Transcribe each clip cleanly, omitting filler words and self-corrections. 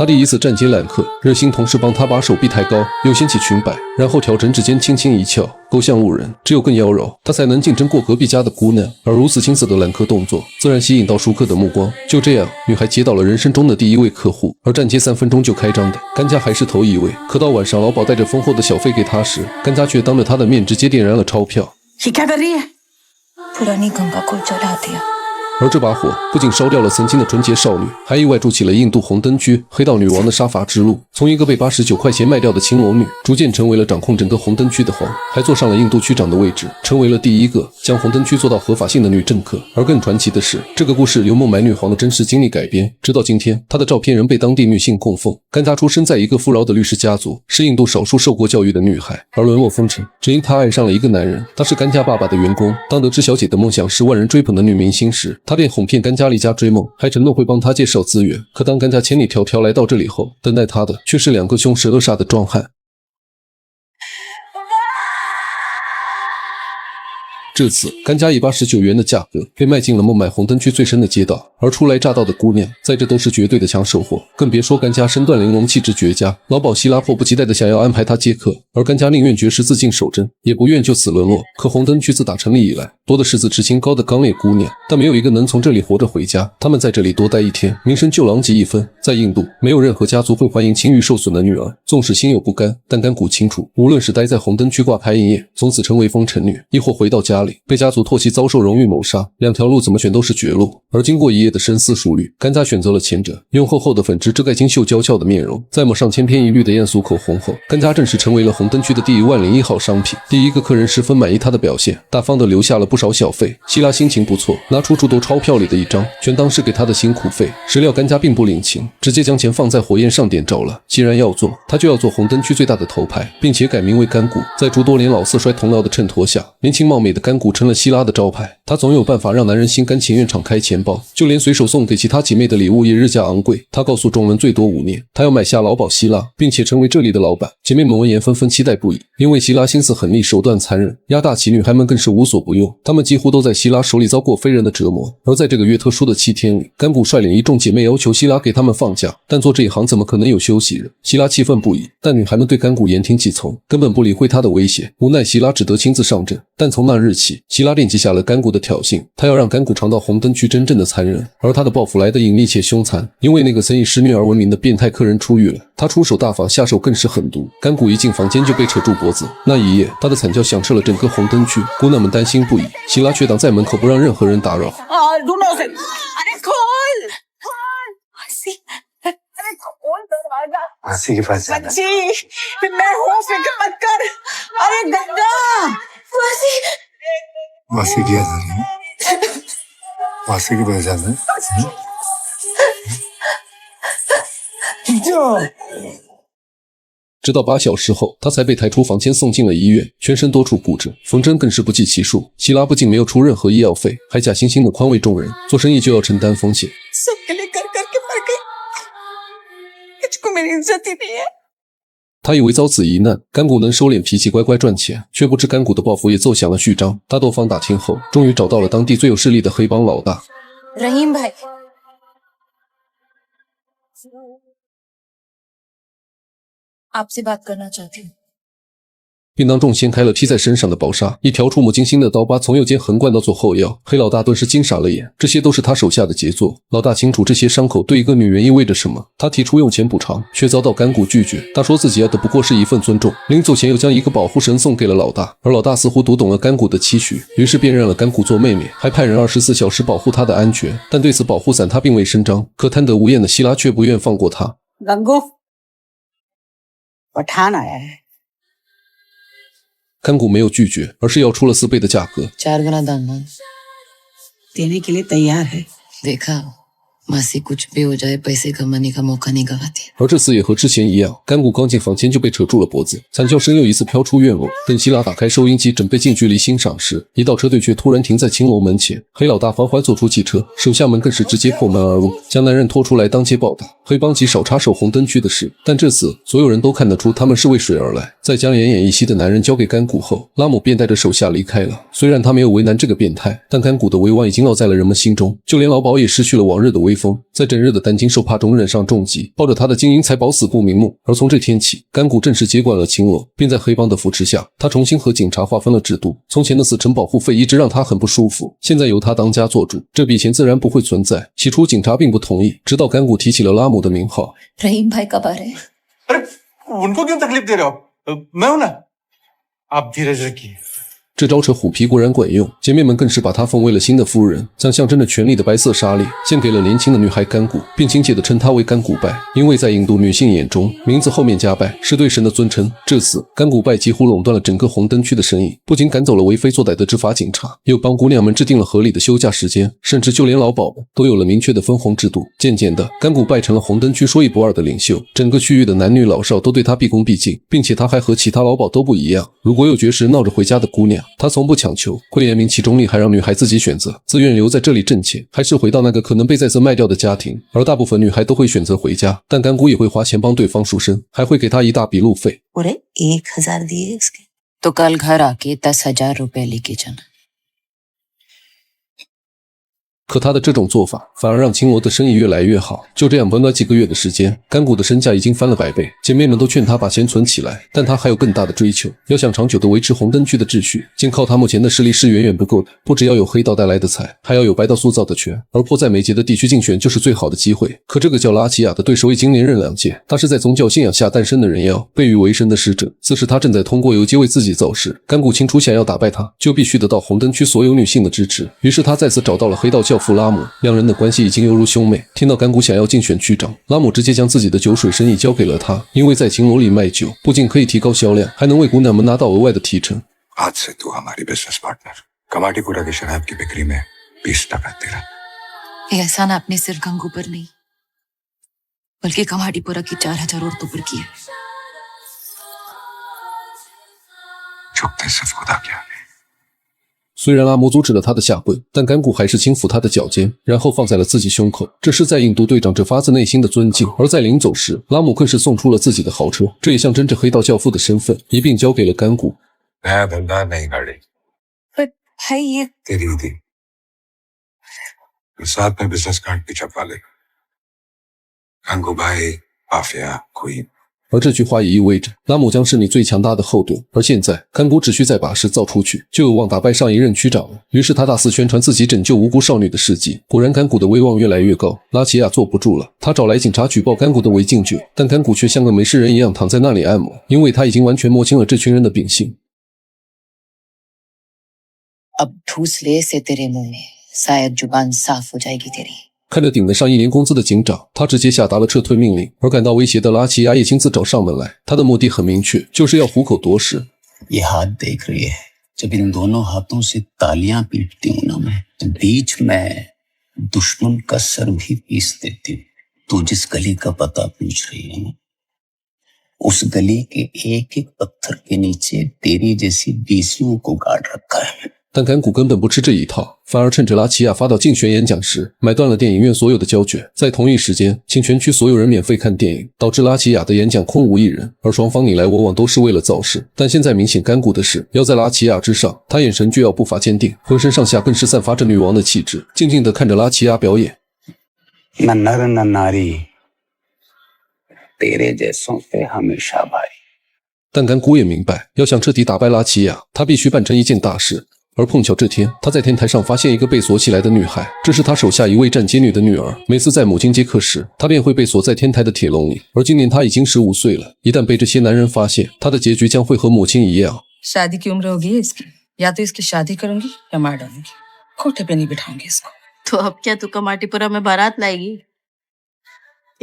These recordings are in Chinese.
他第一次站街揽客，热心同事帮他把手臂抬高，又掀起裙摆，然后调整指尖轻轻一翘，勾向路人。只有更妖娆，他才能竞争过隔壁家的姑娘。而如此青涩的揽客动作，自然吸引到熟客的目光。就这样，女孩接到了人生中的第一位客户。而站街3分钟就开张的甘家还是头一位。可到晚上，老鸨带着丰厚的小费给他时，甘家却当着他的面直接点燃了钞票。而这把火不仅烧掉了曾经的纯洁少女，还意外筑起了印度红灯区黑道女王的杀伐之路。从一个被89块钱卖掉的青楼女，逐渐成为了掌控整个红灯区的皇，还坐上了印度区长的位置，成为了第一个将红灯区做到合法性的女政客。而更传奇的是，这个故事由孟买女皇的真实经历改编，直到今天，她的照片仍被当地女性供奉。甘家出生在一个富饶的律师家族，是印度少数受过教育的女孩，而沦落风尘，只因她爱上了一个男人。她是甘家爸爸的员工，当得知小姐的梦想是万人追捧的女明星时，她便哄骗甘家离家追梦，还承诺会帮他介绍资源。可当甘家千里迢迢来到这里后，等待他的却是2个凶神恶煞的壮汉。这次，甘家以89元的价格被卖进了孟买红灯区最深的街道，而初来乍到的姑娘，在这都是绝对的抢手货，更别说甘家身段玲珑、气质绝佳。老鸨希拉迫不及待地想要安排她接客，而甘家宁愿绝食自尽守贞，也不愿就此沦落。可红灯区自打成立以来，多的是自持清高的刚烈姑娘，但没有一个能从这里活着回家。她们在这里多待一天，名声就狼藉一分。在印度，没有任何家族会欢迎情欲受损的女儿，纵使心有不甘，但甘谷清楚，无论是待在红灯区挂牌营业，从此成为风尘女，亦或回到家里被家族唾弃遭受荣誉谋杀，2条路怎么选都是绝路。而经过一夜的深思熟虑，甘家选择了前者，用厚厚的粉质遮盖清秀娇俏的面容，再抹上千篇一律的艳俗口红后，甘家正式成为了红灯区的第10001号商品。第一个客人十分满意他的表现，大方的留下了不少小费。希拉心情不错，拿出诸多钞票里的一张，全当是给他的辛苦费。谁料甘家并不领情，直接将钱放在火焰上点着了。既然要做，他就要做红灯区最大的头牌，并且改名为甘谷。在诸多年老色衰同僚的衬托下，年轻貌美的甘谷成了希拉的招牌。他总有办法让男人心甘情愿敞开钱包，就连随手送给其他姐妹的礼物也日价昂贵。他告诉众人，最多5年，他要买下老鸨希拉，并且成为这里的老板。姐妹们闻言纷纷期待不已，因为希拉心思狠厉，手段残忍，压大起女孩们更是无所不用。她们几乎都在希拉手里遭过非人的折磨。而在这个月特殊的7天里，甘谷率领一众姐妹要求希拉给他们放假，但做这一行怎么可能有休息日？希拉气愤不已，但女孩们对甘谷言听计从，根本不理会她的威胁。无奈希拉只得亲自上阵，但从那日起，希拉便记下了甘谷的挑衅，她要让甘谷尝到红灯区真正的残忍。而她的报复来得隐秘且凶残，因为那个曾以施虐而闻名的变态客人出狱了，他出手大方，下手更是狠毒。甘谷一进房间就被扯住脖子，那一夜，他的惨叫响彻了整个红灯区，姑娘们担心不已，希拉却挡在门口不让任何人打扰。मासी के पास जाना। जी, मैं हूँ, फिक्र मत कर। अरे गंगा, मासी। मासी क्या जाना? मासी के पास जाना? जो 直到8小时后，他才被抬出房间送进了医院，全身多处骨折，缝针更是不计其数。希拉不仅没有出任何医药费，还假惺惺地宽慰众人，做生意就要承担风险。他以为遭此一难，甘谷能收敛脾气乖乖赚钱，却不知甘谷的报复也奏响了序章。他斗方打听后，终于找到了当地最有势力的黑帮老大रहीम भाई आपसे बात करना चाहती हूँ并当众掀开了披在身上的薄纱，一条触目惊心的刀疤从右肩横贯到左后腰。黑老大顿时惊傻了眼，这些都是他手下的杰作。老大清楚这些伤口对一个女人意味着什么，他提出用钱补偿，却遭到甘谷拒绝。他说自己要的不过是一份尊重，临走前又将一个保护绳送给了老大。而老大似乎读懂了甘谷的期许，于是便认了甘谷做妹妹，还派人24小时保护她的安全。但对此保护伞他并未声张，可贪得无厌的希拉却不愿放过他。गंगू, पठान आया है।甘谷没有拒绝，而是要出了4倍的价格。 4 गुना दान देने के लिए तैयार है। देखा मासी कुछ भी हो जाए पैसे कमाने का मौका नहीं गवाती। 而这次也和之前一样，甘谷刚进房间就被扯住了脖子，惨叫声又一次飘出院楼。等希拉打开收音机准备近距离欣赏时，一道车队却突然停在青楼门前。黑老大缓缓走出汽车，手下们更是直接破门而入，将男人拖出来当街暴打。黑帮极少插手红灯区的事，但这次所有人都看得出他们是为水而来。在将奄奄一息的男人交给甘谷后，拉姆便带着手下离开了。虽然他没有为难这个变态，但甘谷的威望已经烙在了人们心中，就连老鸨也失去了往日的威威风，在整日的担惊受怕中忍上重击，抱着他的金银财宝死不瞑目。而从这天起，甘谷正式接管了青楼，并在黑帮的扶持下，他重新和警察划分了制度。从前的死城保护费一直让他很不舒服，现在由他当家做主，这笔钱自然不会存在。起初警察并不同意，直到甘谷提起了拉姆的名号。रहीम भाई कब आ रहे हैं? अरे उनको क्यों तकलीफ दे रहे हो मैं हूं ना आप धीरज रखिए这招扯虎皮果然管用，姐妹们更是把她奉为了新的夫人，将象征着权力的白色纱丽献给了年轻的女孩甘谷，并亲切地称她为甘古拜，因为在印度女性眼中，名字后面加拜是对神的尊称。至此，甘古拜几乎垄断了整个红灯区的生意，不仅赶走了为非作歹的执法警察，又帮姑娘们制定了合理的休假时间，甚至就连劳保们都有了明确的分红制度。渐渐的，甘古拜成了红灯区说一不二的领袖，整个区域的男女老少都对他毕恭毕敬，并且他还和其他劳保都不一样，如果有绝食闹着回家的姑娘，他从不强求，会严明其中立，还让女孩自己选择，自愿留在这里挣钱，还是回到那个可能被再次卖掉的家庭。而大部分女孩都会选择回家，但甘谷也会花钱帮对方赎身，还会给她一大笔路费。 पूरे 1000 दिए इसके तो कल घर आके 10,000 रुपए लेके जाना। 可他的这种做法反而让青楼的生意越来越好。就这样，短短几个月的时间，甘谷的身价已经翻了100倍。姐妹们都劝他把钱存起来，但他还有更大的追求。要想长久地维持红灯区的秩序，仅靠他目前的势力是远远不够的。不只要有黑道带来的财，还要有白道塑造的权。而迫在眉睫的地区竞选就是最好的机会。可这个叫拉齐亚的对手已经连任2届，他是在宗教信仰下诞生的人妖，被誉为神的使者。此时他正在通过游街为自己造势。甘谷清楚，想要打败他，就必须得到红灯区所有女性的支持。于是他再次找到了黑道教父拉姆，两人的关系已经犹如兄妹。听到甘谷想要竞选区长，拉姆直接将自己的酒水生意交给了他，因为在青楼里卖酒，不仅可以提高销量，还能为姑娘们拿到额外的提成。 आज से तू हमारी बिजनेस पार्टनर कमाटीपुरा की शराब की बिक्री में 20% तेरा। ये एहसान आपने सिर्फ गंगू पर नहीं बल्कि कमाटीपुरा की 4000 औरतों पर किया। झुकते सिर्फ खुदा के आगे। 虽然拉姆阻止了他的下跪，但甘谷还是轻抚他的脚尖，然后放在了自己胸口。这是在印度队长这发自内心的尊敬。而在临走时，拉姆更是送出了自己的豪车，这也象征着黑道教父的身份，一并交给了甘谷。 नया धंधा नई गाड़ी पर भाई ये तेरी थी तो साथ में बिजनेस कार्ड भी छपवा ले गंगू भाई माफिया कोई 而这句话也意味着拉姆将是你最强大的后盾。而现在，甘谷只需再把事造出去，就有望打败上一任区长了。于是他大肆宣传自己拯救无辜少女的事迹。果然，甘谷的威望越来越高，拉齐亚坐不住了，他找来警察举报甘谷的违禁酒，但甘谷却像个没事人一样躺在那里按摩，因为他已经完全摸清了这群人的秉性。 अब ठूस ले से तेरे मुंह में शायद जुबान साफ हो जाएगी तेरी। 看着顶得上1年工资的警长，他直接下达了撤退命令。而感到威胁的拉齐亚也亲自找上门来，他的目的很明确，就是要虎口夺食。 ये हाथ देख रही है जब इन दोनों हाथों से तालियां पीटती हूं ना मैं तो बीच में दुश्मन का सर भी पीस देती हूँ। तू जिस गली का पता पूछ रही है ना उस गली के एक एक पत्थर के नीचे तेरी जैसी बीसियों को गाड़ रखा है। 但甘谷根本不吃这一套，反而趁着拉齐亚发到竞选演讲时，买断了电影院所有的胶卷，在同一时间请全区所有人免费看电影，导致拉齐亚的演讲空无一人。而双方你来我往都是为了造势，但现在明显甘谷的是要在拉齐亚之上，他眼神就要步伐坚定，浑身上下更是散发着女王的气质，静静地看着拉齐亚表演。 न नर न नारी तेरे जैसों से हमेशा भाई। 但甘谷也明白，要想彻底打败拉齐亚，他必须办成一件大事。 而碰巧这天，他在天台上发现一个被锁起来的女孩，这是他手下一位站街女的女儿。每次在母亲节课时，她便会被锁在天台的铁笼里。而今年她已经15岁了，一旦被这些男人发现，她的结局将会和母亲一样。 शादी की उम्र होगी इसकी या तो इसकी शादी करूंगी या मार डालूंगी खोटे पे नहीं बिठाऊंगी इसको तो अब क्या तू कमाटीपुरा में बारात लाएगी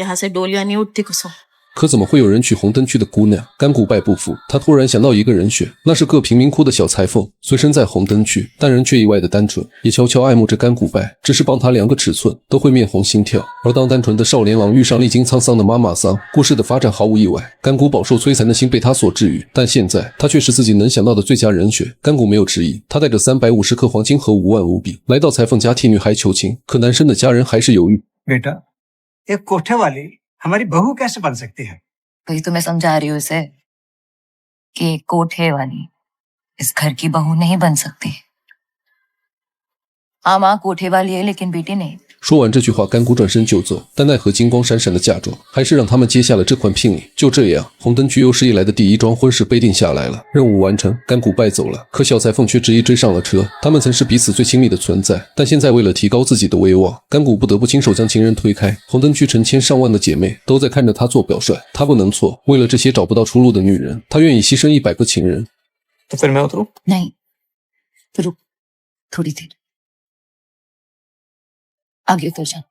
यहाँ से डोलियां नहीं उठती कसम 可怎么会有人娶红灯区的姑娘？甘谷拜不服，他突然想到一个人选，那是个贫民窟的小裁缝，虽身在红灯区，但人却意外的单纯，也悄悄爱慕着甘谷拜，只是帮他量个尺寸，都会面红心跳。而当单纯的少年郎遇上历经沧桑的妈妈桑，故事的发展毫无意外，甘谷饱受摧残的心被他所治愈。但现在他却是自己能想到的最佳人选。甘谷没有迟疑，他带着350克黄金和5万卢比来到裁缝家替女孩求情，可男生的家人还是犹豫。 बेटा एक कोठे वाली हमारी बहू कैसे बन सकती है वही तो मैं समझा रही हूँ उसे कि एक कोठे वाली इस घर की बहू नहीं बन सकती। हाँ माँ कोठे वाली है लेकिन बेटी नहीं। 说完这句话，甘谷转身就走，但奈何金光闪闪的嫁妆还是让他们接下了这款聘礼。就这样，红灯区有史以来的第一桩婚事杯定下来了。任务完成，甘谷拜走了。可小裁缝却执意追上了车。他们曾是彼此最亲密的存在，但现在为了提高自己的威望，甘谷不得不亲手将情人推开。红灯区成千上万的姐妹都在看着他做表率，他不能错。为了这些找不到出路的女人，他愿意牺牲100个情人。 तो फिर मैं उतरूं? नहीं, तो रुक थोड़ी देर, आगे उतर जा।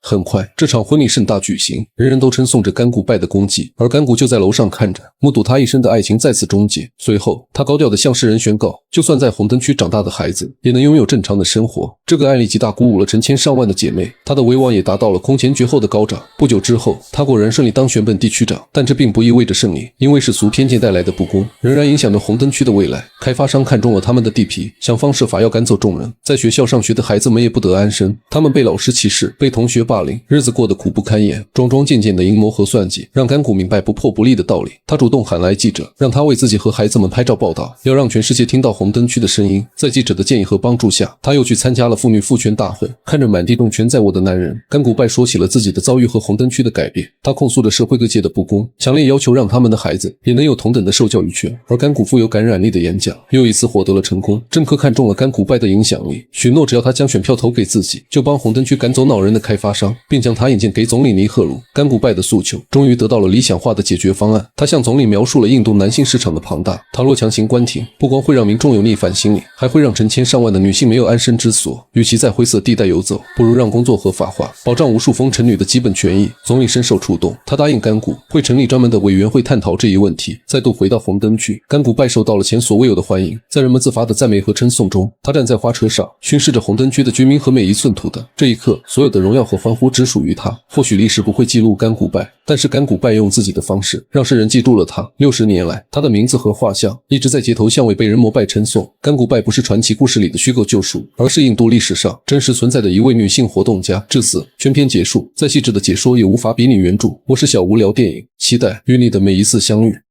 很快，这场婚礼盛大举行，人人都称颂着甘谷拜的功绩，而甘谷就在楼上看着，目睹他一生的爱情再次终结。随后，他高调地向世人宣告，就算在红灯区长大的孩子，也能拥有正常的生活。这个案例极大鼓舞了成千上万的姐妹，他的威望也达到了空前绝后的高涨。不久之后，他果然顺利当选本地区长，但这并不意味着胜利，因为世俗偏见带来的不公，仍然影响着红灯区的未来。开发商看中了他们的地皮，想方设法要赶走众人。在学校上学的孩子们也不得安生，他们被老师歧视，被同学霸凌，日子过得苦不堪言。桩桩件件的阴谋和算计，让甘谷明白不破不立的道理。他主动喊来记者，让他为自己和孩子们拍照报道，要让全世界听到红灯区的声音。在记者的建议和帮助下，他又去参加了妇女赋权大会。看着满地动全在我的男人，甘谷拜说起了自己的遭遇和红灯区的改变。他控诉着社会各界的不公，强烈要求让他们的孩子也能有同等的受教育权。而甘谷富有感染力的演讲又一次获得了成功。政客看中了甘谷拜的影响力，许诺只要他将选票投给自己，就帮红灯区赶走恼人的开发商，并将他引荐给总理尼赫鲁。甘谷拜的诉求终于得到了理想化的解决方案。他向总理描述了印度男性市场的庞大，他若强行关停，不光会让民众有逆反心理，还会让成千上万的女性没有安身之所。与其在灰色地带游走，不如让工作合法化，保障无数风尘女的基本权益。总理深受触动，他答应甘谷会成立专门的委员会探讨这一问题。再度回到红灯区，甘谷拜受到了前所未有的欢迎。在人们自发的赞美和称颂中，他站在花车上，巡视着红灯区的居民和每一寸土地。这一刻，所有的荣耀和欢呼只属于他。或许历史不会记录甘谷拜，但是甘谷拜用自己的方式让世人记住了他。60年来，他的名字和画像一直在街头巷尾被人膜拜称颂。甘谷拜不是传奇故事里的虚构救赎，而是印度历史上真实存在的一位女性活动家。至此，全篇结束，再细致的解说也无法比拟原著。我是小无聊电影，期待与你的每一次相遇。